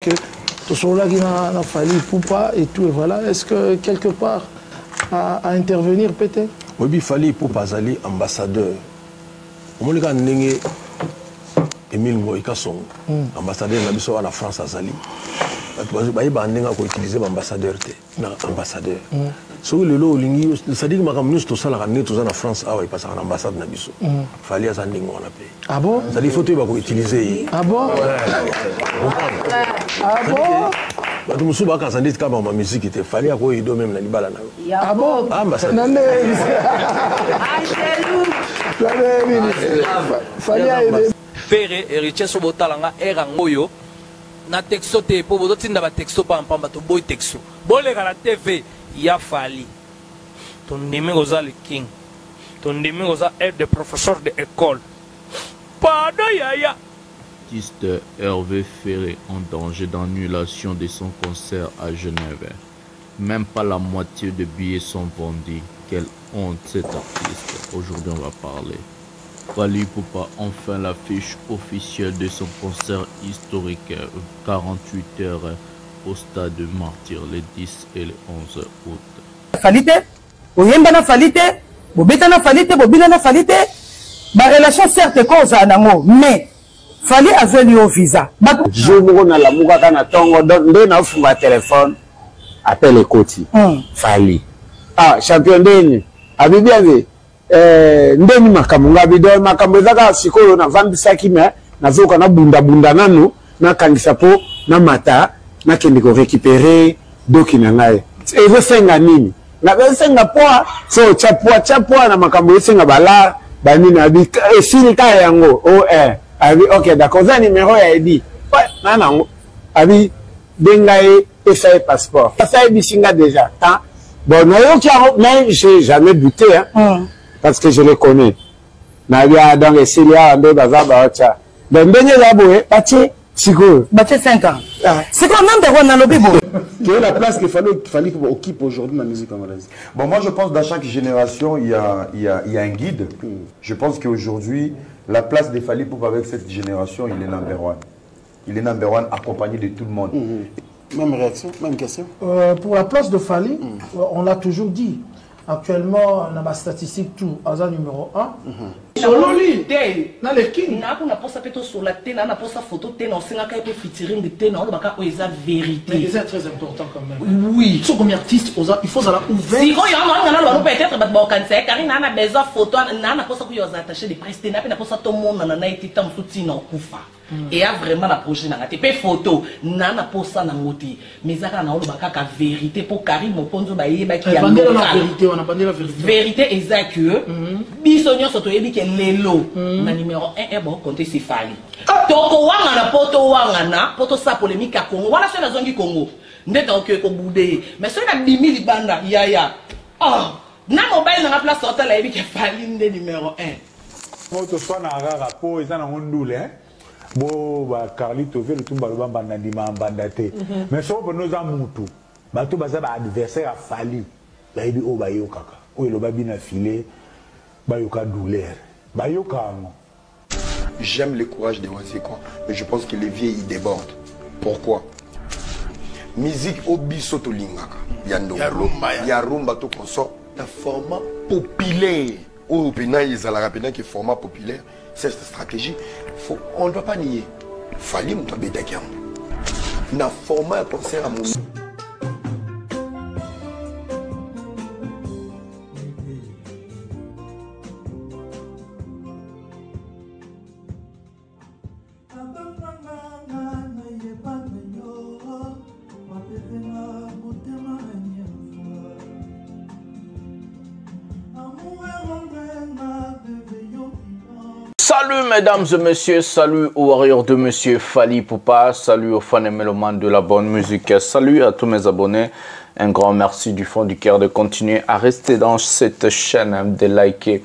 que tout cela qui n'a fallu pour pas et tout, et voilà. Est-ce que quelque part à intervenir peut-être? Oui, il fallait pour pas aller ambassadeur. On m'a dit Emile Moïka son ambassadeur de la France à Zali. Il va utiliser l'ambassadeur. Ambassadeur. Si le lot, ça dit que nous sommes en France, il passe en ambassade. Il fallait à Ah bon? Ça dit qu'il faut utiliser. Ah bon? Ah bon? Je suis quand ça dit que ma musique était fallait avoir eu même la libala. Ah bon? Ambassadeur. Père héritier sobotalanga erangoyo na texto te po bodo tinda ba texto pa mpamba to boy texto bolega la TV ya fali ton numéro za le king ton numéro za aide de professeur de école pardon yaya. Artiste Hervé Ferré en danger d'annulation de son concert à Genève. Même pas la moitié de billets sont vendus. Quelle honte cet artiste. Aujourd'hui on va parler. Fally Ipupa enfin l'affiche officielle de son concert historique 48 heures au stade de Martyr le 10 et le 11 août. Falite, oyembana falite, bobetana falite, bobilana falite. Ma relation certes cause anango, mais Fally avait lui au visa. Je vous na la muka kana tongo de na fumba téléphone appelle Koti. Fally. Ah champion deni. Abibiaze ndeni makamunga bido makambo zaka sikolo na vandisaki me na zoka na bunda bunda nanu na kangisa po na mata na kende ko récupérer doki na ngai e vesenga nini na vesenga poa so chapua na makambo yesenga bala banini abi esili ka yango abi OK d'accord za numéro ya edi nana abi bengae essaye passeport ça bisinga déjà tant bon nayo qui mais j'ai jamais buté hein. Parce que je les connais. Nabia donc Célia Ando Bazaba Ocha. Donc Benye Laboué, Baché, Sigo. Baché 5 ans. C'est quand même de Ronaldo Bibo. Quelle est la place qu'il fallait qu'on occupe aujourd'hui dans la musique congolaise? Bon, moi je pense que dans chaque génération, il y a un guide. Je pense qu'aujourd'hui, la place de Fally Ipupa avec cette génération, il est number one. Il est number one accompagné de tout le monde. Même réaction, même question. Pour la place de Fally, on l'a toujours dit. Actuellement, on a ma statistique tout, hasard numéro 1. Sololi, dans les king. On a posé sur la tête, on a posé photo, on a fait featuring de tête, on a fait la vérité. Mais c'est très important quand même. Oui. Si on est artiste, il faut aller ouvert. Si on a peut-être bon cancer, car on a besoin de photos, on a posé que vous attaché des presse, on a posé tout le monde, on a été tant soutien en kufa. Et a vraiment la projet n'a pas photo, nana posa na ngoti, mais ça na olo bakaka vérité pour Karim Moponzo ba yeba ki ya vérité, on a bandé la vérité. Vérité exacte que bisonyo soto yebi ke lelo na numéro 1 e bon compter c'est Fally. Toko wanga na poto sa polémique à Congo. Voilà c'est la zone du Congo. Ndeta ko ko boudé, mais c'est na 10 000 banda yaya. Ah, na mobile na place hôtel yebi ke Fally ndé numéro 1. Moto soit na rara po ezana ngondule hein. Bo ba Carlito ve le tumba lo bamba na ndima mbandate mais so bo noza mutu bato baza ba adversaire a Fally ba yebi o ba yokaka o lo ba bina filé ba yoka douleur ba yoka ngo. J'aime le courage de Wazekwa, mais je pense que les vieux ils débordent. Pourquoi? Musique obi soto lingaka ya rumba to konso na format populaire ou pena izala pena qui format populaire. Cette stratégie, on ne doit pas nier. Fally Ipupa Bedakiam. Na format concert à mon. Salut mesdames et messieurs, salut aux warriors de monsieur Fally Ipupa, salut aux fans et mélomanes de la bonne musique, salut à tous mes abonnés, un grand merci du fond du cœur de continuer à rester dans cette chaîne, de liker,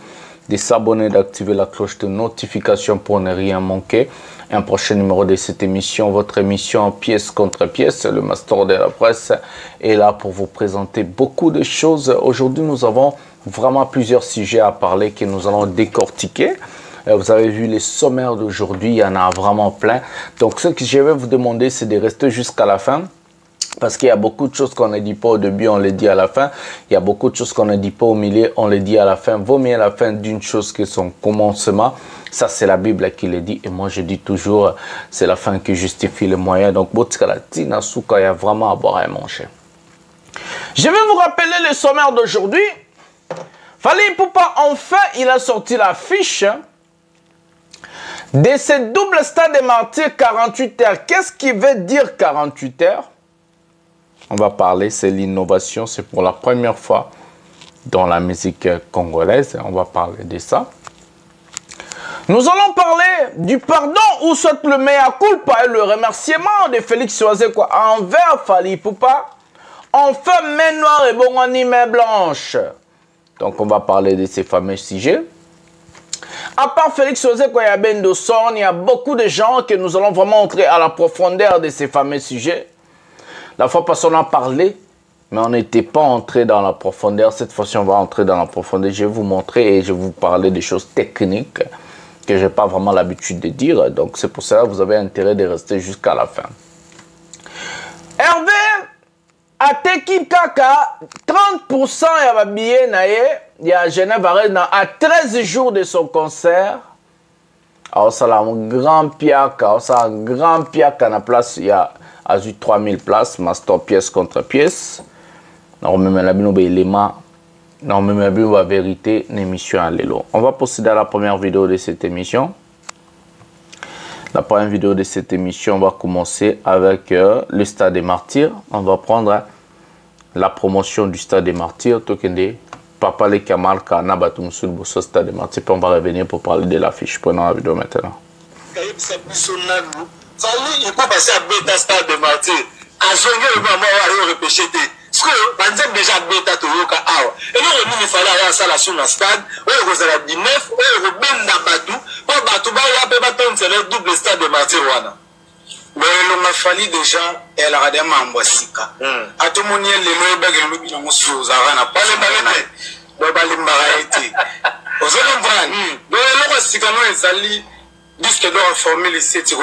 de s'abonner, d'activer la cloche de notification pour ne rien manquer. Un prochain numéro de cette émission, votre émission pièce contre pièce, le master de la presse est là pour vous présenter beaucoup de choses. Aujourd'hui nous avons vraiment plusieurs sujets à parler que nous allons décortiquer. Vous avez vu les sommaires d'aujourd'hui, il y en a vraiment plein. Donc ce que je vais vous demander, c'est de rester jusqu'à la fin. Parce qu'il y a beaucoup de choses qu'on ne dit pas au début, on les dit à la fin. Il y a beaucoup de choses qu'on ne dit pas au milieu, on les dit à la fin. Vaut mieux la fin d'une chose que son commencement. Ça, c'est la Bible qui le dit. Et moi, je dis toujours, c'est la fin qui justifie le moyen. Donc, il y a vraiment à boire et à manger. Je vais vous rappeler le sommaire d'aujourd'hui. Fally Ipupa, enfin, il a sorti la fiche de ce double stade des martyrs 48 heures. Qu'est-ce qui veut dire 48 heures? On va parler, c'est l'innovation. C'est pour la première fois dans la musique congolaise. On va parler de ça. Nous allons parler du pardon ou soit le mea culpa et le remerciement de Félix Oazekwa envers Fally Ipupa. Enfin, main noire et bon ni main blanche. Donc, on va parler de ces fameux sujets. À part Félix Oazekwa et Bendo Son, il y a beaucoup de gens que nous allons vraiment entrer à la profondeur de ces fameux sujets. La fois passée, on a parlé, mais on n'était pas entré dans la profondeur. Cette fois-ci, on va entrer dans la profondeur. Je vais vous montrer et je vais vous parler des choses techniques que je n'ai pas vraiment l'habitude de dire. Donc, c'est pour cela que vous avez intérêt de rester jusqu'à la fin. Hervé Ateki Kaka, 30% ya ba billet na ye, ya Genève Arena à 13 jours de son concert. Alors ça là un grand piaka, ça un grand piaka na place il y a 3000 places, master pièce contre pièce. Normalement la bino be élément, normalement la bino ba vérité l'émission à l'élo. On va procéder à la première vidéo de cette émission. La première vidéo de cette émission, on va commencer avec le Stade des Martyrs. On va prendre la promotion du Stade des Martyrs. Tokende, Papa le Kamal Kana Batum sur le Stade des Martyrs. Puis on va revenir pour parler de l'affiche. Prenons la vidéo maintenant. Il peut passer à Beta Stade des Martyrs. À Zongue, le moment où on repêché. Parce que, par exemple, déjà Beta Toyoka Awa. Et nous, il fallait aller à ça là sur le stade. On est à 19. On est à Batou. Pour Batou, c'est le double Stade des Martyrs. Mais on a fallu déjà, elle a regardé Mambouasika. À tout le monde, les lois, les lois, choses à Rana. Pas les balais. Les balais. Vous comprenez? Donc, les lois, c'est quand même sali. Disque d'or formé les 7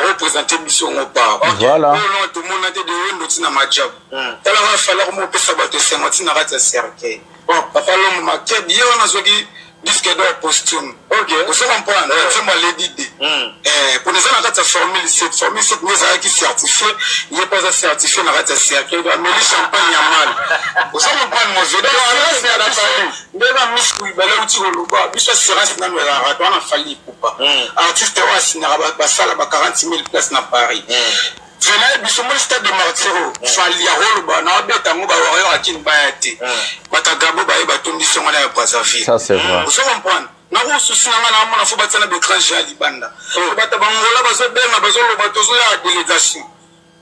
représenter mission au bar. Voilà. Tout le monde a dit de l'autre dans ma job. Elle a fallu que je fasse battre 50 dans la cercle. Bon, papa l'homme m'a dit, bien on a dit disque d'or posthume. Ok. Vous comprenez? C'est moi l'idée. Pour les gens qui ont formé les 7 mais qui certifié, il n'y a pas à certifier dans la cercle. Il doit mêler champagne à mal. Vous comprenez mon jeu? C'est à la fin. Mais la mise où il va là où tu veux le voir, puis ça sera dans le radar, on a fallu pour pas. Artiste wa sinaraba basala ba 40 000 places na Paris. Venez biso mo Stade de Martyrs, fali ya rolo ba na beta ngo ba wa akin ba yate. Batagabo ba ba tombisi ngana ya Brazzaville. Ça c'est vrai. Vous comprenez? Na ko susi ngana mona fo batsana be crash ya libanda. Bata bangola bazo benga bazo lo batozo ya délégation.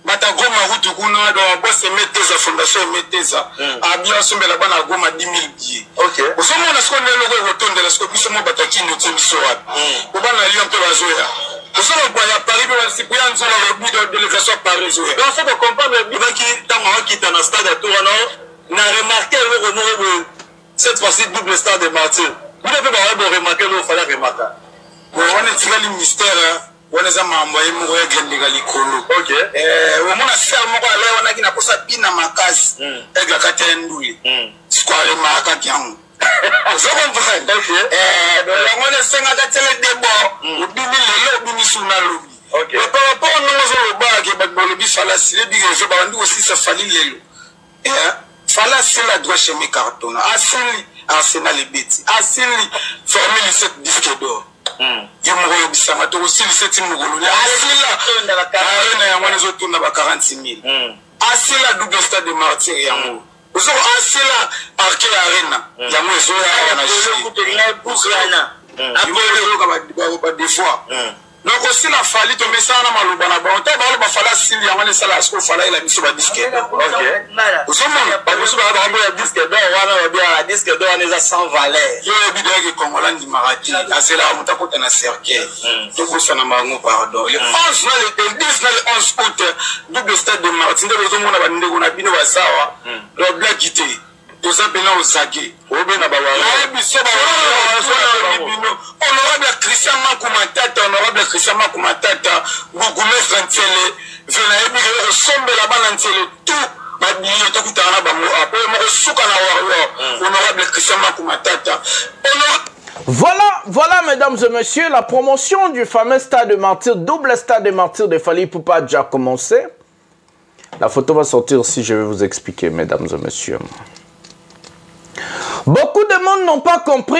Bata goma route kuna do boss meteza fondation meteza. Abia sombela bana goma 10 000 billets. OK. Vous mona sko ne logo rotonde la sko biso mo bataki no timiso wapi. Ko bana lion to bazoya. Vous savez quoi, il y a Paris, c'est pour y avoir le but de délégation parisienne. Donc, il faut comprendre le but qui est dans le stade de Tourano. On a remarqué cette fois-ci double Stade des Martyrs. Vous n'avez pas remarqué, il fallait remarquer. On est tiré le mystère, on est envoyé mourir avec les colos. Ok. On a fait un mot à l'air, on a posé pina ma case avec la catène douille. C'est quoi le marquage? Vous comprenez? On est 50 débat. Ok. Mais par rapport à nous, on aussi ça fallait les fallait la droit chez mes cartons. Arsenal les bêtis. Arsenal former les 7 disques d'or. Il m'a dit ça, mais aussi les 7 mougolous. Arsenal on est autour de 46 000. Arsenal double Stade des Martyrs et amour. Vous avez assez là, Arke Arena. Il y a moins de des fois. Donc aussi la Fally tombe ça na malobana ba on ta ba fala sili ya wana sala asko fala ila biso ba disque. OK. Vous savez pas biso ba ba disque d'or wana ba disque d'or wana za sans valeur. Yo bidon ke Kongola ndi marati. Azela mutakota na cercle. Donc ça na mango pardon. Le 11 na le 10 na le 11 août double Stade de Martyrs. Ndezo mona ba ndeko na bino ba sawa. Le black quitté. toza pena ozaki nayebi so bino honorable Christian Makuma Tata honorable Christian Makuma Tata Gougoumestre Ntiele ve nayebi ke osombela bana Ntiele tout babiye tokutana na bango apo moko suka na warrior honorable Christian Makuma Tata. Voilà, mesdames et messieurs, la promotion du fameux stade de martyrs, double stade de martyrs de Fally Ipupa a déjà commencé. La photo va sortir si je vais vous expliquer, mesdames et messieurs. Beaucoup de monde n'ont pas compris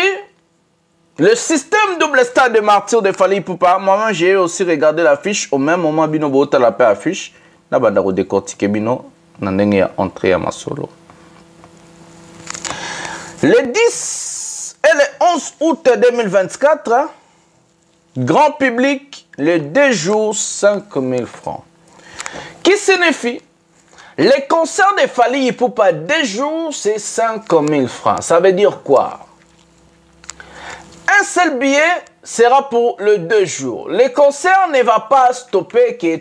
le système double stade de martyrs de Fally Ipupa. Moi-même, j'ai aussi regardé l'affiche. Au même moment, Bino Bota la paix affiche. Là, banda ko décortiquer Bino, nandenge entré à ma solo. Le 10 et le 11 août 2024, grand public, les 2 jours, 5 000 francs. Qui signifie, les concerts de Fally Ipupa 2 jours, c'est 5 000 francs. Ça veut dire quoi? Un seul billet sera pour le 2 jours. Le concert ne va pas stopper et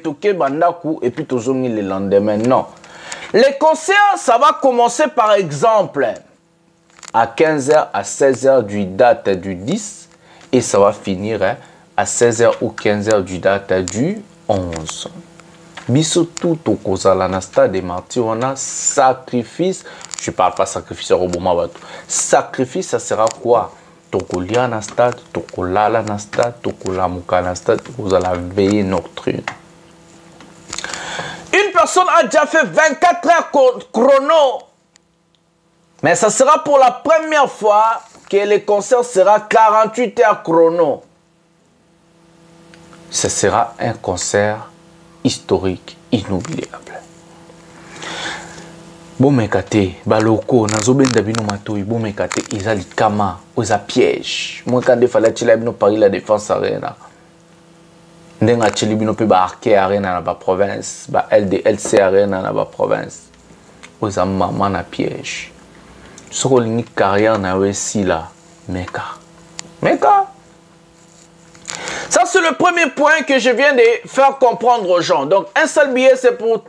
puis toujours le lendemain. Non. Les concerts, ça va commencer par exemple à 15h à 16h du date du 10 et ça va finir à 16h ou 15h du date du 11. Biso tout au kozala na stade des martyrs, on a sacrifice. Je parle pas sacrifice au bon sacrifice, ça sera quoi? Tokolia na stade, tokolala na stade, tokolamuka na stade, tokozala veiller nocturne. Une personne a déjà fait 24 heures chrono. Mais ça sera pour la première fois que le concert sera 48 heures chrono. Ce sera un concert historique, inoubliable. Bon mekate, baloko, nazobenda bino matoi, bon mekate, izali kama, oza piège. Moi quand il fallait chila bino Paris la Défense Arena. Ndenga chili bino pe ba Arke Arena na ba province, ba LDLC Arena na ba province. Oza maman na piège. Soko lingi carrière na wesi la, meka. Ça, c'est le premier point que je viens de faire comprendre aux gens. Donc, un seul billet, c'est pour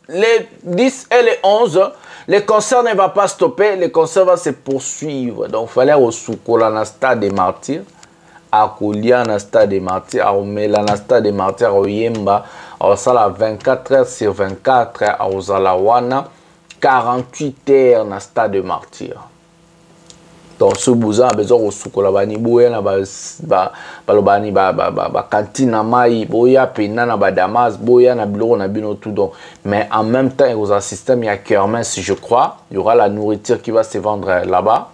les 10 et les 11. Le concert ne va pas stopper. Le concert va se poursuivre. Donc, il fallait au Soukola na stade des martyrs, à Koulia na stade des martyrs, à Omela na stade des martyrs, à Yemba, à Osala 24 heures sur 24 heures, à Osalawana, 48 heures na stade des martyrs. Donc, ce bousin a besoin de soukola bani boya na balobani ba kantina mai boya pena na ba damas boya na biloko na bino tout donc. Mais en même temps, il y a un système, il y a kermesse, je crois. Il y aura la nourriture qui va se vendre là-bas.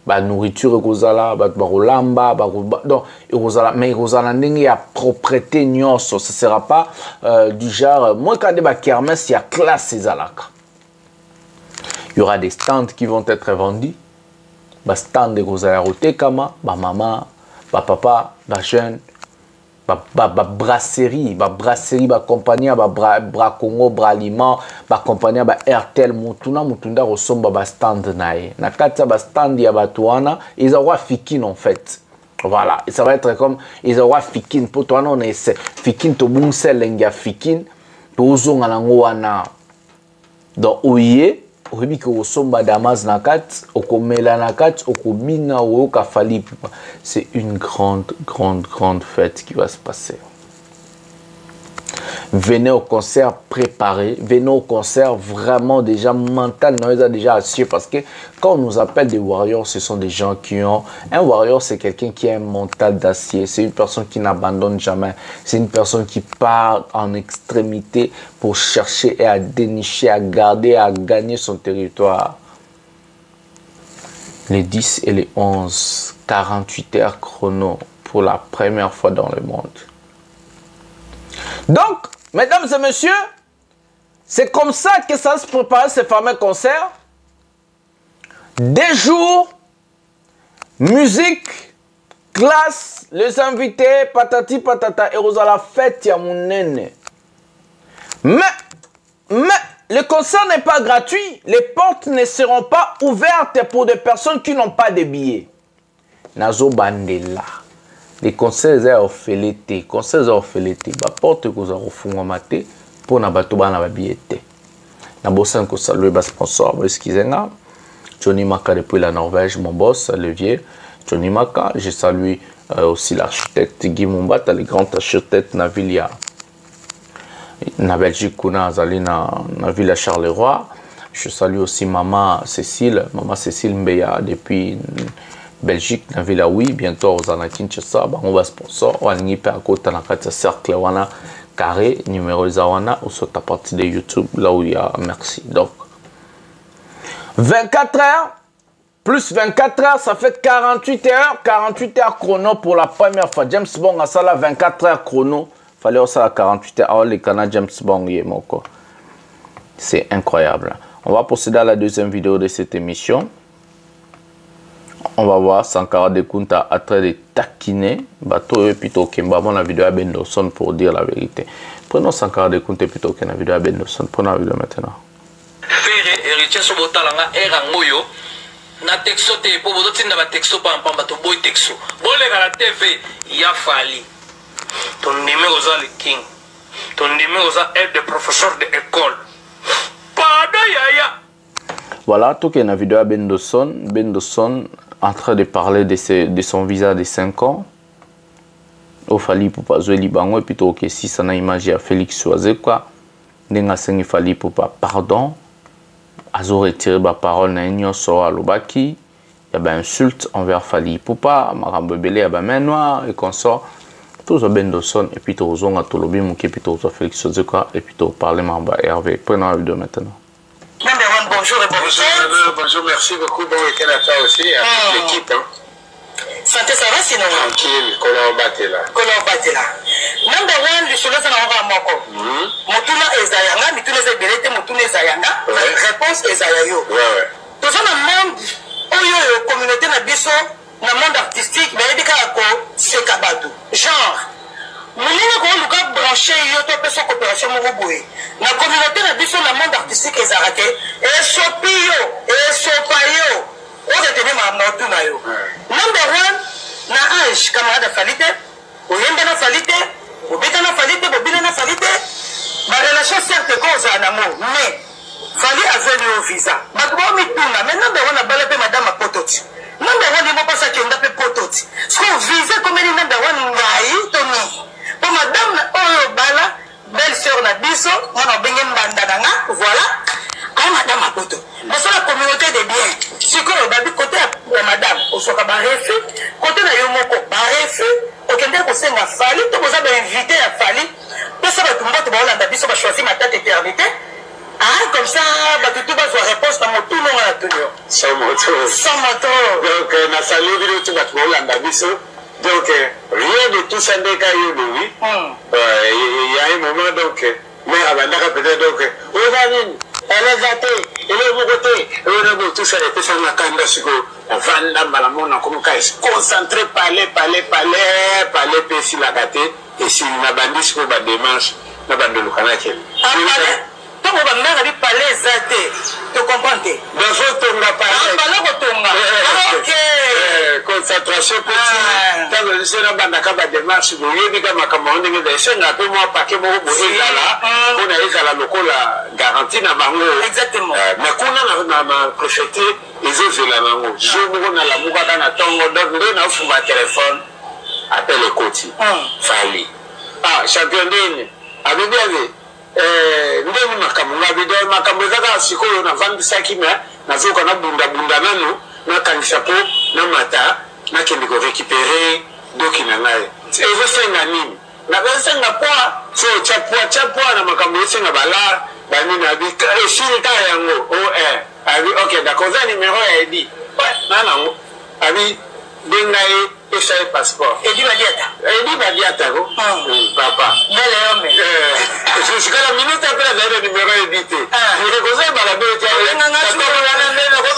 La nourriture ekozala ba rolamba donc mais ekozala ndenge ya propreté nyonso. Ce sera pas du genre moi quand ba kermesse il y a classe ezalaka. Il y aura des stands qui vont être vendus. Ba stand de kozala rotekama, ba maman, ba papa, ba jeune, ba brasserie, ba compagnie, bra Congo, bra aliment, ba compagnie, ba Airtel, mutunda resomba ba stand nae. Na kati ba stand ya batuana, ils auront fikin en fait. Voilà, et ça va être comme ils auront fikin pour toi on essaie fikin to bungsel lenga fikin, to zonga nango wana. Donc oye oyebi ke osomba damas na kat okomela na kat okobina oyoka Fally Ipupa. C'est une grande fête qui va se passer. Venez au concert préparé, venez au concert vraiment déjà mental, déjà assuré parce que quand on nous appelle des warriors, ce sont des gens qui ont... Un warrior, c'est quelqu'un qui a un mental d'acier, c'est une personne qui n'abandonne jamais, c'est une personne qui part en extrémité pour chercher et à dénicher, à garder, à gagner son territoire. Les 10 et les 11, 48 heures chrono pour la première fois dans le monde. Donc, mesdames et messieurs, c'est comme ça que ça se prépare ce fameux concert. Des jours, musique, classe, les invités, patati patata, et vous allez la fête ya mounene. Mais le concert n'est pas gratuit. Les portes ne seront pas ouvertes pour des personnes qui n'ont pas de billets. Nazo bandela. Les concerts sont orphelés. Concerts sont orphelés. La porte que vous avez fait pour na bato bana ba billet. Na bossa ko saluer ba sponsor, excusez-moi. Johnny Maka depuis la Norvège, mon boss, Olivier. Johnny Maka, je salue aussi l'architecte Guy Mumbat, le grand architecte Navilia. Na Belgique, kuna azali na ville Charleroi. Je salue aussi maman Cécile Mbeya depuis Belgique, na ville oui, bientôt aux Kinshasa, on va sponsor, on va pas à côté na kati cercle wana carré numéro zawana ou sur ta partie de YouTube là où il y a merci. Donc 24 heures plus 24 heures, ça fait 48 heures chrono pour la première fois. James Bond a ça là 24 heures chrono. Fallait aussi à 48 heures. Alors, les Canadiens James Bond, c'est incroyable. On va procéder à la deuxième vidéo de cette émission. On va voir Sankara Dekunta en train de taquiner bateau et plutôt Kembamon la vidéo à Benderson pour dire la vérité. Prenons Sankara Dekunta plutôt que la vidéo à Benderson. Prenons la vidéo maintenant. Fere héritier Sobotalanga erangoyo na texto te po bodo tinda ba texto pa mpamba to boy texto. Bole la TV ya fali. Ton numéro za le king. Ton numéro za aide de professeur de école. Pada yaya. Voilà, tout est la vidéo à Benderson en train de parler de son visa de 5 ans. Au Fali pour pas jouer Libango et plutôt que si ça n'a image à Félix Soazekwa. Nenga sengi Fali pour pas pardon. Azo retiré ma parole na nyo so alobaki. Il y a ben insulte envers Fali Poupa, Marambo Belé, il y a ben main noire et consort. Tout ça Benderson et puis tout zonga tout lobby mouké puis tout ça Félix Soazekwa et puis tout parler Mamba Hervé. Prenons la vidéo maintenant. Bonjour et bonjour. Bonjour, merci beaucoup. Bon week-end à toi aussi, à toute l'équipe. Hein. Santé, ça va sinon? Tranquille, Kolobatela. Number one, le chemin, c'est un moko. Motuna Ezayanga, Mituna Zebelete, Motuna Ezayanga. Réponse Ezayayo. Tout ça, dans le monde, la communauté na biso, dans le monde artistique, mais il y a c'est Kabadou. Genre, nous avons branché une coopération Mouboué. La communauté na biso, dans le monde artistique, Ezarake, et Sopio, et Sopayo. On a tenu ma Motuna yo. Number one, na âge, camarade Falite, Oyemba na Falite, Obeta na Falite, Bobina na Falite, ma relation certes cause en amour, mais Fali avait le visa. Ma grand mituna, mais number one a balapé madame a pototi. Number one, il m'a pas ça qui a pototi. Ce qu'on visa comme il number one, ngaï, Tony. Pour madame, oh, bala, belle sœur na biso, on a bien bandana, voilà. Ah, madame a poto. Mais c'est la communauté des biens. Si on a côté de madame, on soit baréfi, côté de Yomoko, baréfi, au Kenya, on s'est Fali, tout le monde a invité à Fali. Mais ça va tout le monde, on a dit, on va choisir ma date éternité. Ah, comme ça, tout va avoir réponse dans mon tout le monde à tout le monde. Sans moto. Sans moto. Donc, on a salué vidéo tout le monde à Bisso. Donc, rien de tout ça n'est qu'à lui. Il y a un moment, donc, mais à Bandaka peut-être, donc, elle est gâtée, elle est bogotée, elle est tout ça, elle est ça, la canda, c'est que, Vanda, Malamona, comme ça, concentré, parler, puis si la gâtée, et si la bandit, c'est que la démarche, la bande de Lukanake. Tu parler zate, tu comprends? Ok. Concentration petite. Quand je suis dans la démarche, vous voyez que ma commande est c'est un peu moins paquet mon là. On a eu la locale garantie na bango. Exactement. Mais quand on a ma préfecture, ils ont la bango. Je vous na la mouka na tongo donc na fuma téléphone. Appelle le coach. Fali. Ah, champion d'Inde. Avec bien ndeni makambo na bidon makambo zaka sikoyo na vandisaki me nazoka na bunda nano na kanisa po na mata na kende ko récupérer dokina naye ezo senga nini na besenga poa so chapua na makambo senga bala bani na bi esiri ta yango abi ok d'accord za numéro ya edi nana ngo abi dengaye esa passeport edi badiata ko papa bele homme je suis la minute après le numéro édité je conseille balabé tu as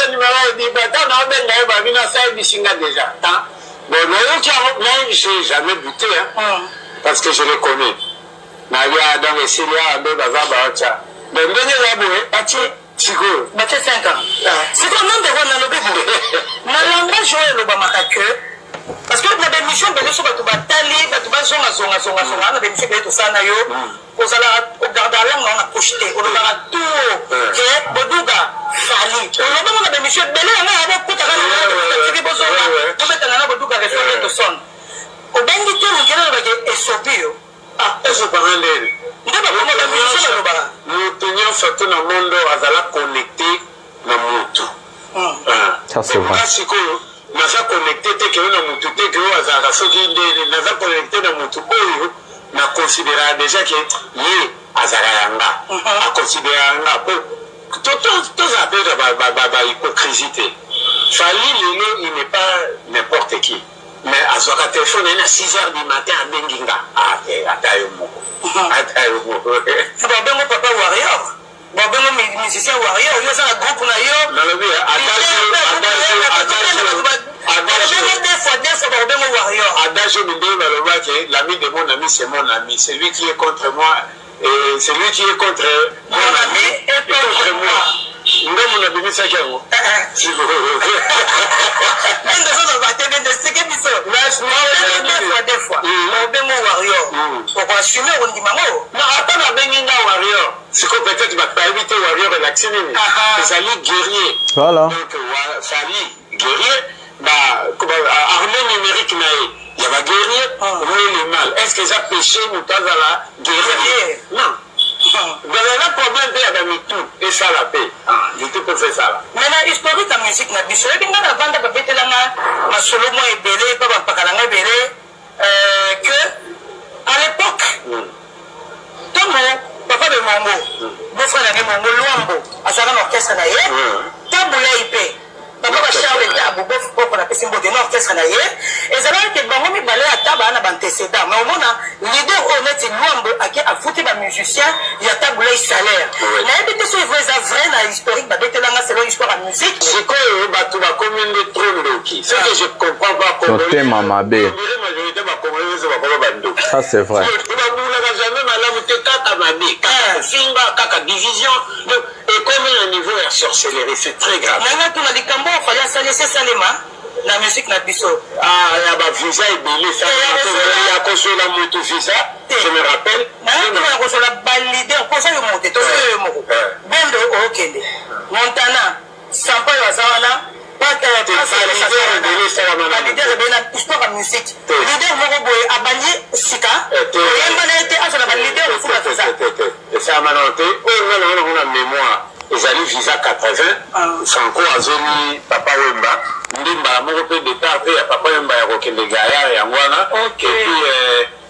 le numéro édité tant na bengaye babina ça bisinga déjà bon mais tu as j'ai jamais buté parce que je le connais na bia dans les Syria ndo bazaba acha donc benye zaboué achi Chico, tu 5 ans. C'est quoi non de voir dans le bébé? Na langage joue le bamakake. Parce que na bémission de l'émission tu vas taler, tu vas zonga na bémission de tout ça na yo. Aux ala au garde la langue on a projeté, on a tout. Que boduga Fali. On a dans la bémission belé tout le monde a connecté na moto. Ça c'est vrai. Naza connecté te na moto te que azala soki naza connecté na moto oyo na considérer déjà que ye azala yanga a considérer yanga pour tout ça peut hypocrisie. Fali lelo il n'est pas n'importe qui. Mais à son téléphone, il est à 6 h du matin à Benginga. Ah, atayo moko. Atayo moko. C'est pas bien mon papa warrior. Bon, ben mon musicien warrior, il y a un groupe na yo. Non, non, l'ami de mon ami, c'est mon ami. Celui qui est contre moi, celui qui est contre mon ami est contre moi. Non, mon ami, c'est qui vous? Si vous des fois. Warrior. Pour assumer, on dit maman. Non, attends, la Benginga warrior. C'est que peut-être ma pas warrior et l'accès. Fali guerrier. Voilà. Donc, Fali guerrier. Armée numérique, il y a guerrier, le mal. Est-ce que ça péché ou pas à la guerrier? Non. Dans le problème, il y a tout. Et ça la paix. Je te peux faire ça là. Maintenant, historique la musique, na biso. Et bien, la bande de bébé ma solo moi est belé, pas pakalanga belé. Que à l'époque, tant papa de Mambo, beau-frère de Mambo, Luambo, à sa grande orchestre naïe, Taboula IP. Papa Charles Tabou, beau-frère qu'on appelle symbole de l'orchestre naïe. Et ça va être bon, mais balé à Taba, on a antécédent. Mais au moins, leader honnête, Luambo, a foutu ma musicien, il y a Taboula salaire. Mais il y a des vrai na historique, c'est l'histoire de musique. Je connais combien de trônes qui. Ce que je comprends pas comment. Ça c'est vrai. Division et comme un niveau est sorcellerie, c'est très grave. Maintenant, tu m'as dit comment il fallait s'aller Salema. La musique n'a pas ah, il y a un visa et belé, ça. Il y a construit la moto visa, je me rappelle. Il y a construit la validée, on construit le moto, tout le monde. Bendo, ok. Montana, Sampa Yazana, pas que la validée de l'histoire de musique. L'idée de a banni Sika, et il été à la validée de Fouba Visa. Et ça m'a noté, on a mémoire. Ils allaient visa 80, Franco Azoni, Papa Wemba. Ndimba moko pe d'état après ya papa yamba ya kokende gaya ya ngwana et puis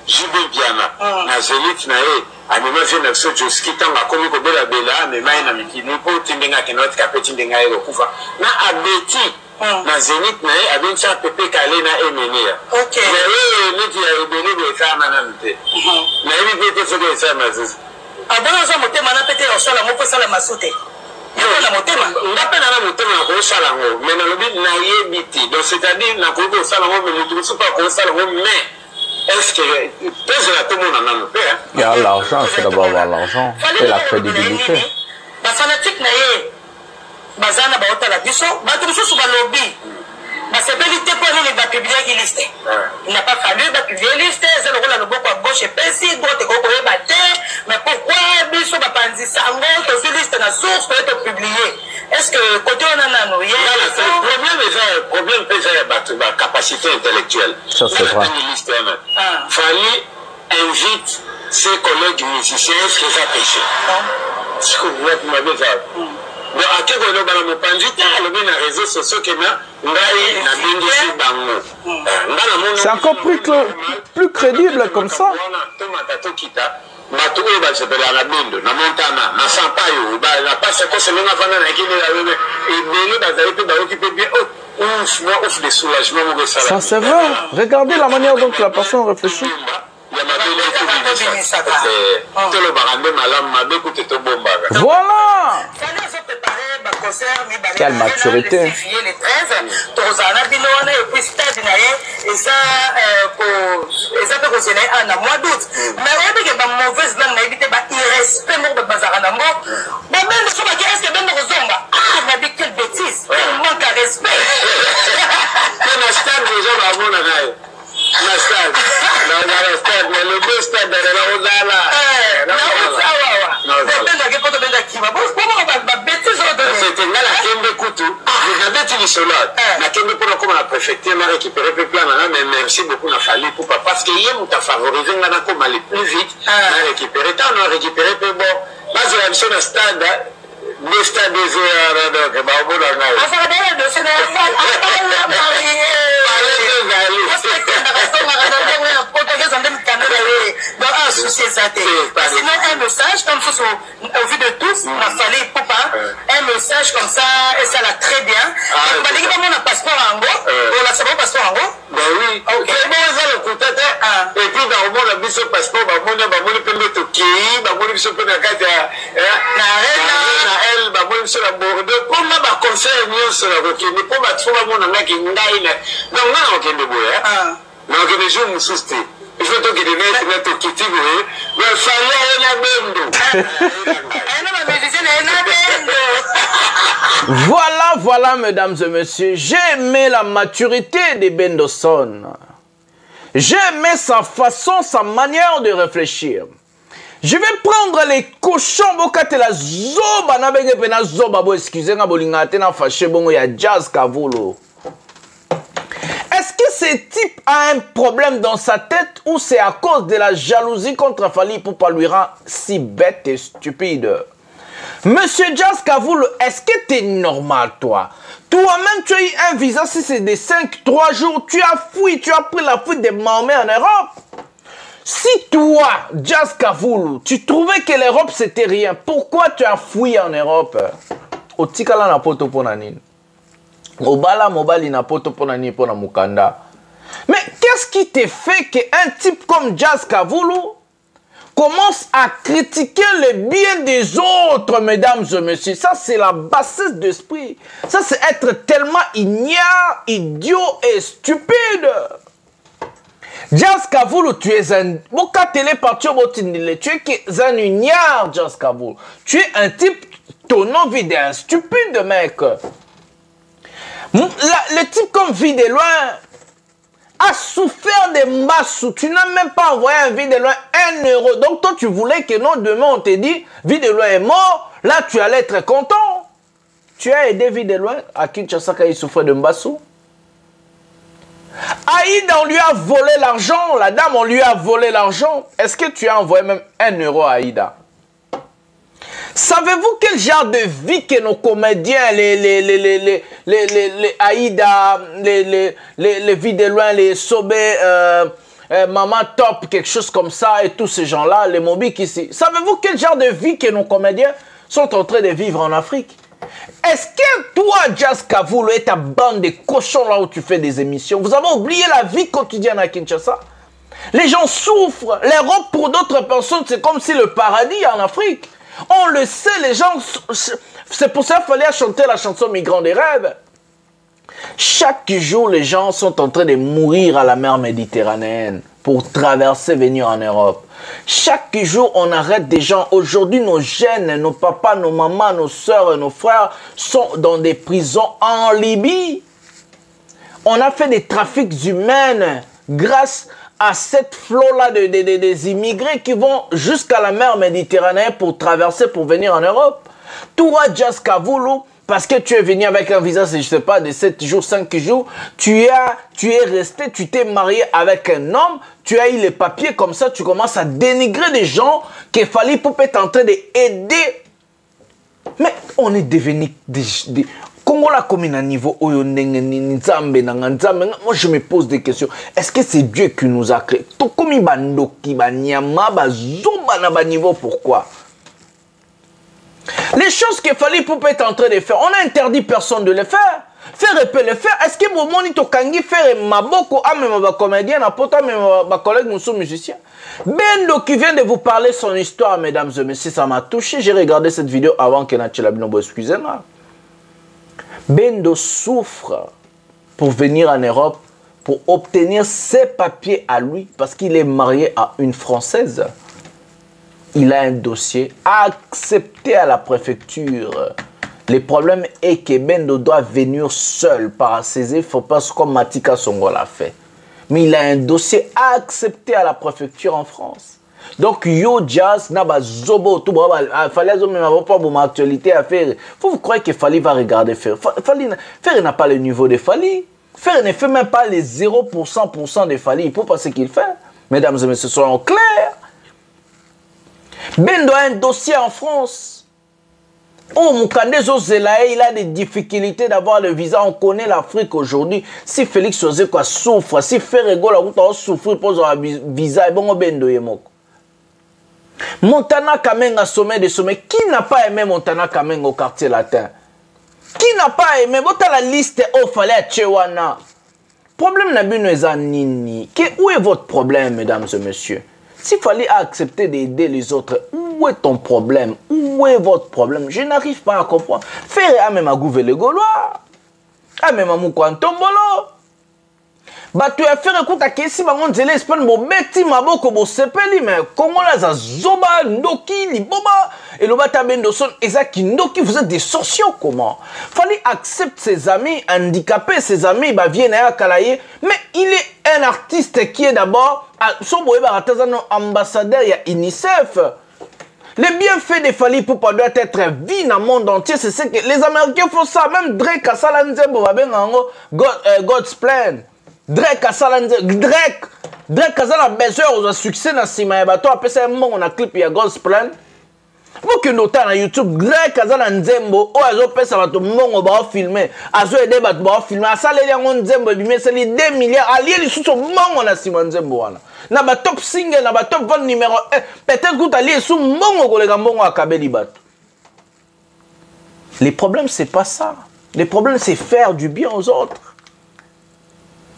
Jibé Biana na Zénith na ye anima fait na so Joski tanga komi ko bela bela mais mai na mikini po tindenga kenot kapeti ndenga ye kufa na abeti na Zénith na ye abencha pepe kale na emenia OK mais neti ya ebele be sama na mte na ye pe te so ke sama zizi abana so motema na pete o sala moko sala masute. na motema ngapena na motema ko sala ngo mais na lobi na yebiti donc c'est-à-dire na ko sala ngo mais mutu super ko sala ngo mais est-ce que pèse la tout le monde en a peur il y a l'argent c'est d'abord avoir l'argent et la crédibilité ba fanatique na ye bazana ba otala biso ba tout so ba lobby ba sebelité pour nous ba publier qui liste il n'a pas fallu ba publier liste c'est le rôle à beaucoup à gauche et pensi droite ko ko baté mais pourquoi biso ba panzi sango to sur liste na source peut être publié est-ce que côté on a non le problème c'est la capacité intellectuelle ça c'est vrai Fali invite ses collègues musiciens est-ce que ça péché ce que vous m'avez dit bon à quel moment on va me penser le bien les réseaux sociaux que c'est encore plus crédible comme ça bato oyo basepela na Bendo na Montana na Sampaio na passe ko semenga fana na kile la bébé et belo bazali pe baoki pe bien ouf de soulagement mo ça ça c'est vrai regardez la manière dont la personne réfléchit voilà quelle maturité merci beaucoup na Fali parce que hier nous t'a favorisé on a comme aller plus vite on a récupéré tant on a récupéré peu bon basi la biso na stade le stade des heures donc ba bona na asa ka dela do sena sinon un message comme ça au vu de tous on a fallu un message comme ça et ça l'a très bien donc baliki ba mona passeport ango on la sabo passeport ango bah oui ok bon ça le contact et puis dans le monde la biso passeport ba mona pembe to ki ba mona biso pe na kata na elle ba mona biso la bordeaux pour ma ba conseil nyonso la ko ni pour ba tsoba mona ngaki ngai na donc na ko kende boya na ko de jour mususte il faut que des mecs mettent quitter mais fallait la bendo Voilà, mesdames et messieurs, j'ai aimé la maturité de Bendoson. J'ai aimé sa façon, sa manière de réfléchir. Je vais prendre les cochons, bokate la zoba, na bege pena zoba, bo excusez, na bolingate na fâché, bongo ya Jazz Kavulo. Est-ce que ce type a un problème dans sa tête ou c'est à cause de la jalousie contre Fally Ipupa lui rend si bête et stupide? Monsieur Jazz Kavulo, est-ce que t'es normal, toi? Toi-même, tu as eu un visa, si c'est des 5-3 jours, tu as fui, tu as pris la fuite des Mahomet en Europe. Si toi, Jazz Kavulo, tu trouvais que l'Europe c'était rien, pourquoi tu as fui en Europe? Otikala na poto ponanine. Obala mobali na poto ponani pona mukanda. Mais qu'est-ce qui te fait qu'un type comme Jazz Kavulo commence à critiquer le bien des autres, mesdames et messieurs? Ça, c'est la bassesse d'esprit. Ça, c'est être tellement ignare, idiot et stupide. Jazz Kavulo, tu es un... Tu es un ignare, Jazz Kavulo. Tu es un type, ton nom vide, un stupide mec. Le type comme Vide Loin a souffert des masses. Tu n'as même pas envoyé un Vide Loin 1 euro. Donc toi tu voulais que non, demain on te dit Vide Loin est mort. Là tu allais être content. Tu as aidé Vide Loin à Kinshasa quand il souffrait de Mbassou. Aïda, on lui a volé l'argent. La dame, on lui a volé l'argent. Est-ce que tu as envoyé même 1 euro à Aïda? Savez-vous quel genre de vie que nos comédiens, les Aïda, les Vide Loin, les Sobé, Maman Top, quelque chose comme ça, et tous ces gens-là, les Mobiques ici. Savez-vous quel genre de vie que nos comédiens sont en train de vivre en Afrique? Est-ce que toi, Jazz Kavulo, et ta bande de cochons là où tu fais des émissions, vous avez oublié la vie quotidienne à Kinshasa? Les gens souffrent. L'Europe, pour d'autres personnes, c'est comme si le paradis en Afrique. On le sait, les gens... C'est pour ça qu'il fallait chanter la chanson Migrants des rêves. Chaque jour, les gens sont en train de mourir à la mer Méditerranéenne pour traverser, venir en Europe. Chaque jour, on arrête des gens. Aujourd'hui, nos jeunes, nos papas, nos mamans, nos soeurs et nos frères sont dans des prisons en Libye. On a fait des trafics humains grâce à cette flot-là des immigrés qui vont jusqu'à la mer Méditerranée pour traverser, pour venir en Europe. Toi, Jazz Kavulo, parce que tu es venu avec un visa, je ne sais pas, de 7 jours, 5 jours, tu es resté, tu t'es marié avec un homme, tu as eu les papiers comme ça, tu commences à dénigrer des gens qu'il fallait pour être en train d'aider. Mais on est devenu des Congo la commune à niveau moi je me pose des questions. Est-ce que c'est Dieu qui nous a créé? Pourquoi? Les choses qu'il fallait pour être en train de faire, on a interdit personne de les faire. Faire et peut le faire. Est-ce que mon moni to kangi faire maboko à même ma comédien à pota même ma collègue mon musicien. Bendo qui vient de vous parler son histoire, mesdames et messieurs, ça m'a touché. J'ai regardé cette vidéo avant que Nathalie Binobo, excusez-moi. Bendo souffre pour venir en Europe, pour obtenir ses papiers à lui, parce qu'il est marié à une Française. Il a un dossier accepté à la préfecture. Le problème est que Bendo doit venir seul par ses efforts, parce comme Matika Songo l'a fait. Mais il a un dossier accepté à la préfecture en France. Donc, yo Jazz, naba zobo, tout fallait pas mon actualité à faire. Vous croyez que Fally va regarder faire? Fally n'a pas le niveau de Fally. Faire ne fait même pas les 0% de Fally. Il faut pas ce qu'il fait. Mesdames et messieurs, soyons clairs. Bendo a un dossier en France. Oh, Moukandé Zozelae, il a des difficultés d'avoir le visa. On connaît l'Afrique aujourd'hui. Si Félix Ozeko souffre, si Ferrego la souffre pour avoir visa, et bon, Bendo Yemoko. Montana Kamenga, sommet des sommets. Qui n'a pas aimé Montana Kamenga au quartier latin? Qui n'a pas aimé? Votre la liste au fallait à Tchewana. Problème n'a pas nini. Où est votre problème, mesdames et messieurs? S'il fallait accepter d'aider les autres, où est ton problème? Où est votre problème? Je n'arrive pas à comprendre. Faire à même à gouverner les Gaulois. À même à Moukouantombolo. Bah tu as fait écoute à Kessi Bangon Zélé Espagne bon beti maboko bo sepeli mais Congo la za zoba ndoki liboba et le bata bendo son exact ndoki vous êtes des sociaux comment? Fallait accepter ses amis handicapés ses amis bah viennent à Kalaye mais il est un artiste qui est d'abord son boy baratazano ambassadeur il y a UNICEF. Les bienfaits des Fally Ipupa doivent être vus dans le monde entier. C'est ce que les Américains font ça. Même Drake a salanzembo va bien en God's Plan. Drake a salanzembo. Drake a besoin de succès dans ce moment. Toi après ça on a clip il y a God's Plan. Vous qui notez sur YouTube Drake a salanzembo. Oh azo pesa bato mongo ba filmer. Azo aider bato ba filmer. Asale ya nzembo bimé c'est les 2 milliards. Ali li suso mongo na simanzembo wana. Na ba top single na ba top vente numéro 1 peut-être que tu sous mongo kolega mongo akabeli bato. Les problèmes c'est pas ça. Les problèmes c'est faire du bien aux autres.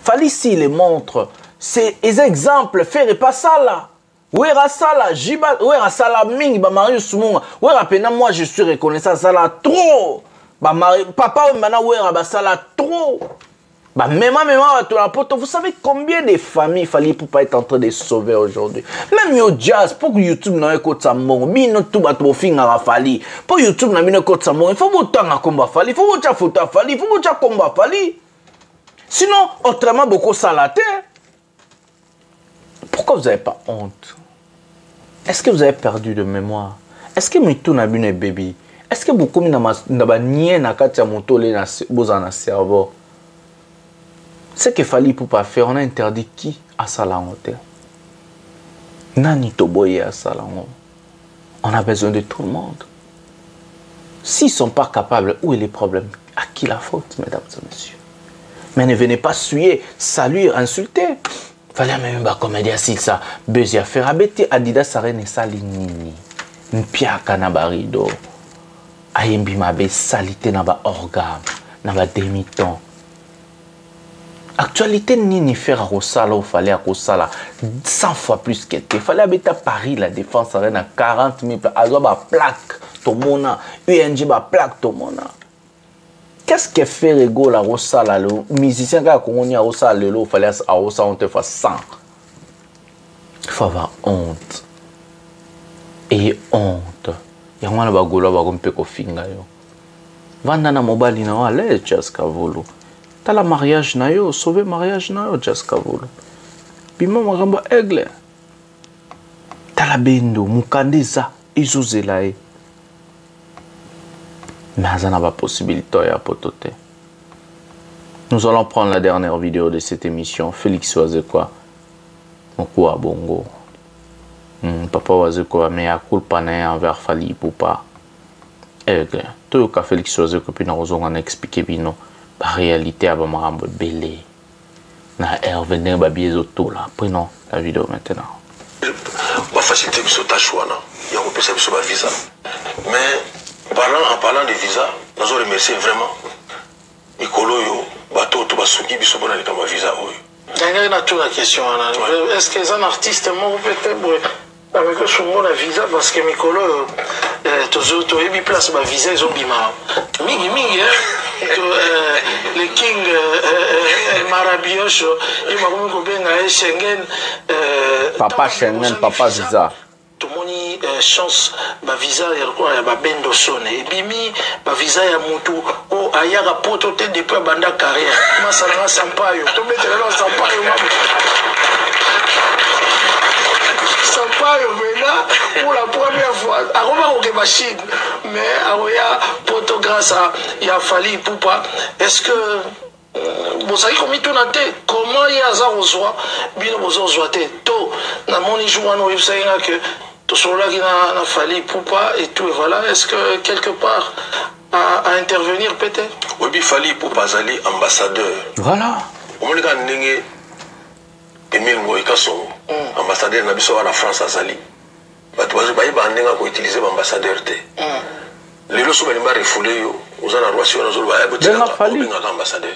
Fallait s'il les montre, c'est des exemples, faire pas ça là. Ouais ça là, jiba, ouais ça là ming ba Mario Soumonga. Ouais rapena moi je suis reconnaissant ça là trop. Ba papa maintenant ouais ba ça là trop. Bah, même vous savez combien de familles Fally Ipupa être en train de sauver aujourd'hui. Même yo jazz, pour que YouTube n'a écouté ça mon, bino tout bateau finga Fally. Pour YouTube n'a bino écouté ça mon, il faut vous temps à combat Fally, il faut vous photo Fally, il faut vous combat Fally. Sinon, autrement beaucoup ça la terre. Pourquoi vous n'avez pas honte? Est-ce que vous avez perdu de mémoire? Est-ce que Mitou n'a bino bébé? Est-ce que beaucoup n'a pas nié na katia moto le na bozana cerveau? Ce qu'il fallait pour pas faire, on a interdit qui à Salangote. Nani Toboye à Salango. On a besoin de tout le monde. S'ils ne sont pas capables, où est le problème? À qui la faute, mesdames et messieurs? Mais ne venez pas suer, saluer, insulter. Fallait même pas comédien si ça. Bezia faire abeti Adidas Sarene Salinini. Mpia Kanabarido. Ayembi mabe salité naba organe, naba demi-temps. Actualité ni faire à Rosala ou fallait à Rosala 100 fois plus que il fallait habiter à Paris la défense à 40 000 azoba plaque tout mona UNG ba plaque tout mona. Qu'est-ce que fait Rego la Rosala le musicien qui a connu à Rosala le fallait à Rosala on te fait 100. Il faut avoir honte et honte. Il y a un ba golo ba kompe ko finga yo. Vanda na mobile na wale just kavolo. T'as la mariage na yo, sauver mariage na yo, just kavolo. Bima magambo aigle. T'as la bendo, mukandeza, izuzelae. Mais ça n'a pas possibilité à potote. Nous allons prendre la dernière vidéo de cette émission. Félix Wazekwa. Moko bongo. Papa Wazekwa, mais à culpa na envers Fally Ipupa. Aigle. Tout ka Félix Wazekwa puis nous allons expliquer bino. La réalité, c'est que belé. Na Hervé ne ba biezo tout là. Prenons la vidéo maintenant. Ba faciliter biso tâche wana. Ya ko pesa biso ba visa. Mais en parlant de visa, nous remercier vraiment Mikolo yo bato to basuki biso bona lika ba visa oyo. Dernière la question est-ce que les artistes m'ont peut-être avec un visa parce que Mikolo tu as mis place ma visa ils ont bima mingi le king Marabioche il m'a comme combien Schengen papa Schengen papa visa tout le monde chance ma visa il y a quoi il y a ma bendo sonne et bimi ma visa il y a mutu oh ayaka poto te depuis banda carrière ma salanga sampayo to mettre là sampayo Sampaio maintenant pour la première fois avant que machine mais aroya poto grâce à il a Fally Ipupa est-ce que vous savez comment tout naté comment il y a ça reçoit bien vous reçoit to na moni jour no website que tout sur là qui n'a fallu Poupa et tout, et voilà. Est-ce que quelque part à intervenir peut-être? Oui, il fallait Poupa Zali ambassadeur. Voilà. On m'a dit Emile Moïkasson, ambassadeur de la France à Zali. Il faut utiliser l'ambassadeur. Les gens qui sont refoulés, ils ont un ambassadeur.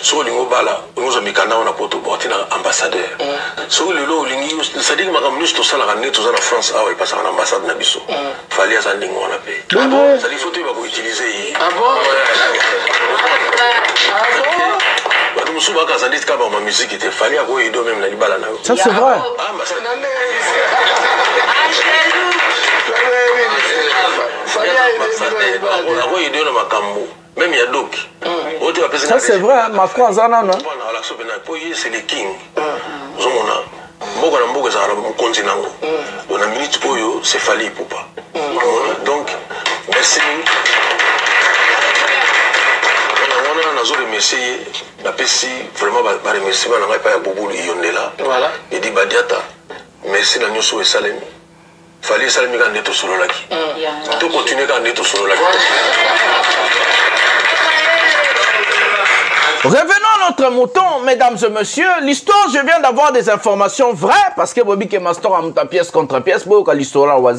So lingo bala ngozo mikana ona poto botina ambassadeur so lelo lingi c'est-à-dire que ministre sala ka neto na France awa ipasa na ambassade na biso fali asa ndingo na pe ah bon ça il faut tu vas utiliser ah bon ba nous souvent quand ça dit ka ba ma musique était fali ako ido même na libala na ça c'est vrai même il y a d'autres. Ça c'est vrai, hein? Macron Zana, non? C'est les kings. Dans la minute c'est Fali Poupa. Donc, merci. On a remercié la PCI, vraiment, remercier voilà. Il dit Badiata, merci la Nyoso et Salem. Fali Salem quand neto solo laki. Tout continuer quand neto solo laki. Revenons à notre mouton, mesdames et messieurs. L'histoire, je viens d'avoir des informations vraies parce que Bobby Kemastor a monté pièce contre pièce. L'histoire, on a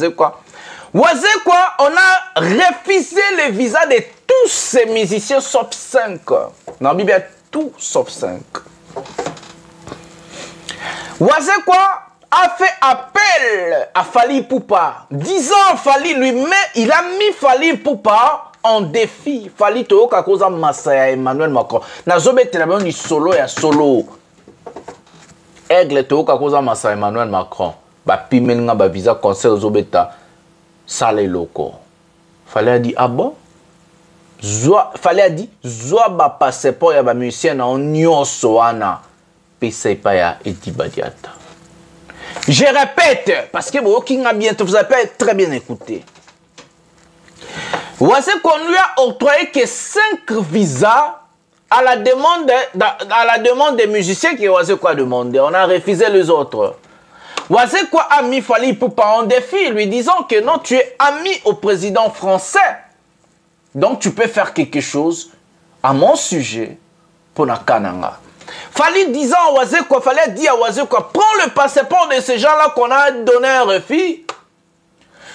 refusé les visas de tous ces musiciens sauf 5. Non, bien tout sauf 5. A fait appel à Fali Poupa. 10 ans, Fali lui-même, il a mis Fali Poupa en défi. Fali to ka koza Masaya Emmanuel Macron. Na zobe telebon ni solo ya solo. Aigle to ka koza Masaya Emmanuel Macron. Ba pimenga ba visa concert zobeta sale loko. Fali a dit ah bon? Fali a dit zoa ba passeport ya ba musicien na nyonso wana. Pesa pa ya Edi Badiata. Je répète, parce que vous avez pas très bien écouté. Voici qu'on lui a octroyé que 5 visas à la demande des musiciens qui voici quoi demander. On a refusé les autres. Voici quoi ami Fali Poupa en défi, lui disant que non, tu es ami au président français. Donc tu peux faire quelque chose à mon sujet pour la Kananga. Fallait 10 ans à Wazekwa, fallait dire à Wazekwa, prends le passeport de ces gens-là qu'on a donné un refus.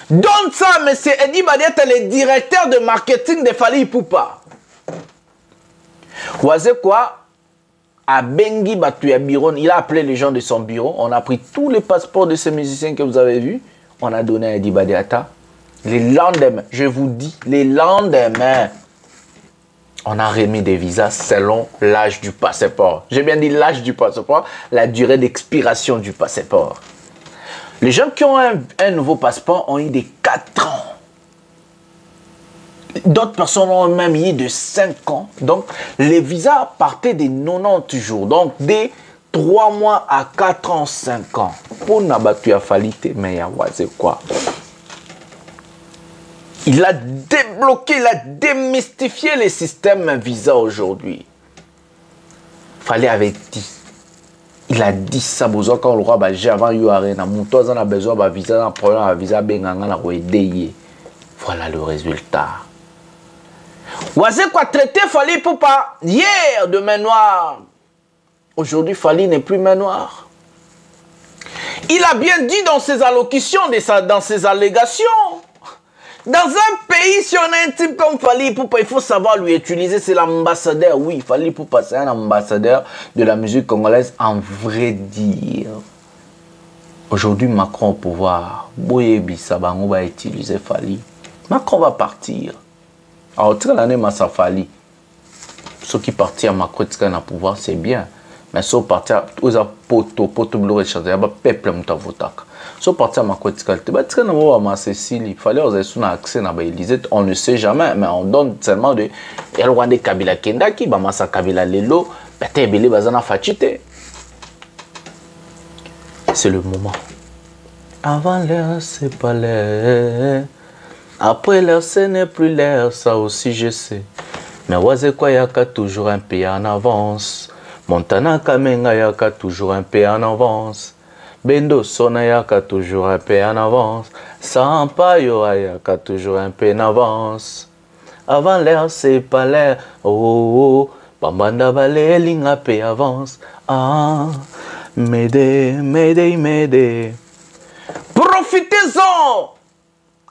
Donne ça à M. Edi Badiata, le directeur de marketing de Fali Poupa. Wazekwa, à Bengi Batuya Biron, il a appelé les gens de son bureau. On a pris tous les passeports de ces musiciens que vous avez vus. On a donné à Edi Badiata. Les lendemains, je vous dis, les lendemains, on a remis des visas selon l'âge du passeport. J'ai bien dit l'âge du passeport, la durée d'expiration du passeport. Les gens qui ont un nouveau passeport ont eu des 4 ans. D'autres personnes ont même eu de 5 ans. Donc, les visas partaient des 90 jours. Donc, des 3 mois à 4 ans, 5 ans. Pour Nabatu Falite, mais c'est quoi? Il a débloqué, il a démystifié les systèmes visa aujourd'hui. Fallait avec dit. Il a dit ça, besoin quand le roi j'ai avant Yuarena, mon toit en a besoin de visa, un problème à visa, benganga la aider. Voilà le résultat. Voici quoi traiter Fali Poupa hier de main noire. Aujourd'hui, Fali n'est plus main noire. Il a bien dit dans ses allocutions, dans ses allégations. Dans un pays, si on a un type comme Fali Poupa, il faut savoir lui utiliser. C'est l'ambassadeur. Oui, Fali Poupa, c'est un ambassadeur de la musique congolaise, en vrai dire. Aujourd'hui, Macron au pouvoir. Boyebi Sabango va utiliser Fali. Macron va partir. Alors, l'année Massa Fali. Ceux qui partent à Macron au pouvoir, c'est bien. Mais ceux qui partent aux poto bleu, il y a un peuple qui vote. So partir à ma côté, il fallait avoir accès à l'Élysée. On ne sait jamais, mais on donne seulement de Rwanda Kabila Kendaki, Bamasa Kabila Lelo, Bele Bazana Fachite. C'est le moment. Avant l'heure, c'est pas l'heure. Après l'heure, ce n'est plus l'heure, ça aussi je sais. Mais Wazekwa Yaka toujours un pays en avance. Montana Kamenga Yaka toujours un pays en avance. Bendo Sonayaka toujours un peu en avance. Sampaio Ayaka toujours un peu en avance. Avant l'air, c'est pas l'air. Oh, oh. Bambanda Balé, un peu avance. Ah, m'aider, m'aider, m'aider. Profitez-en!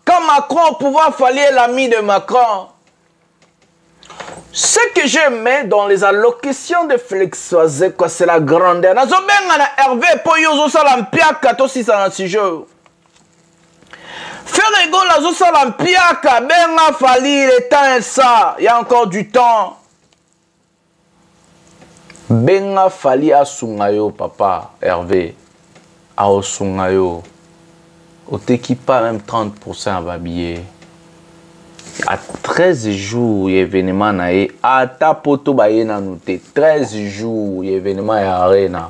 Quand Macron pouvoir falloir l'ami de Macron. Ce que j'aimais dans les allocutions de Félix Oazekwa, c'est la grandeur. Nazo benga na Hervé Poyozo salampiaka to si sana sijo. Ferrego nazo salampiaka benga fali le temps est ça, il y a encore du temps. Benga fali asungayo papa Hervé. Aosungayo. Oteki pas même 30% à babiller. À 13 jours, l'événement nae ata poto bayena noté 13 jours, l'événement ya arena.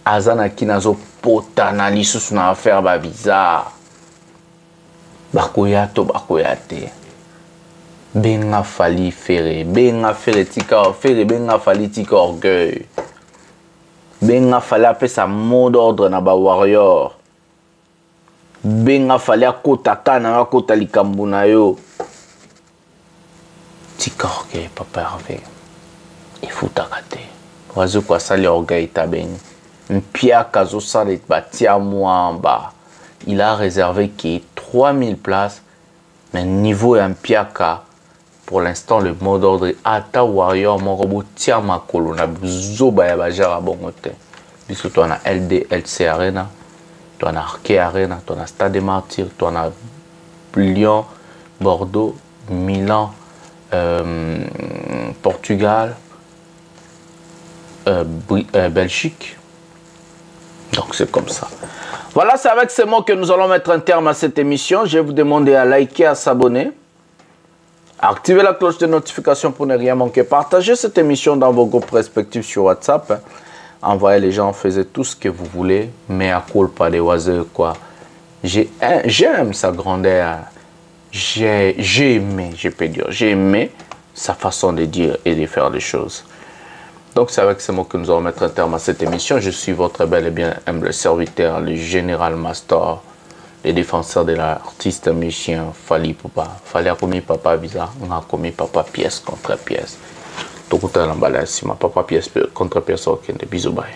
Azana kinazo pota na lisusu na affaire ba visa. Bakoya to bakoya te. Benga fali ferré, benga ferré tika ferré, benga fali tika orgueil. Benga fali apé sa mot d'ordre na ba warrior. Benga fali akota kana akota likambo na yo. Tika orgueil papa Hervé. Il faut t'arrêter. Oiseau quoi ça l'orgueil ta ben. Mpia kazo ça les batia moi en bas. Il a réservé qui 3000 places. Mais niveau un piaka pour l'instant le mot d'ordre est ata warrior mon robot tia ma colonna zoba ya bajara bongote. Biso toi na LD LC Arena. Toi na Arke Arena, toi na Stade des Martyrs, toi na Lyon, Bordeaux, Milan, Portugal, Belgique. Donc c'est comme ça. Voilà, c'est avec ces mots que nous allons mettre un terme à cette émission. Je vais vous demander à liker, à s'abonner, à activer la cloche de notification pour ne rien manquer. Partagez cette émission dans vos groupes respectifs sur WhatsApp. Envoyez les gens, faisaient tout ce que vous voulez, mais à culpa des oiseaux quoi. J'aime sa grandeur. J'ai aimé, je peux dire, j'ai aimé sa façon de dire et de faire les choses. Donc c'est avec ces mots que nous allons mettre un terme à cette émission. Je suis votre bel et bien humble serviteur, le général Master, le défenseur de l'artiste musicien Fally Ipupa. Fally a commis papa visa, on a commis papa pièce contre pièce. Tout le monde a l'emballage, ma papa pièce contre pièce, ok, bisous, bye.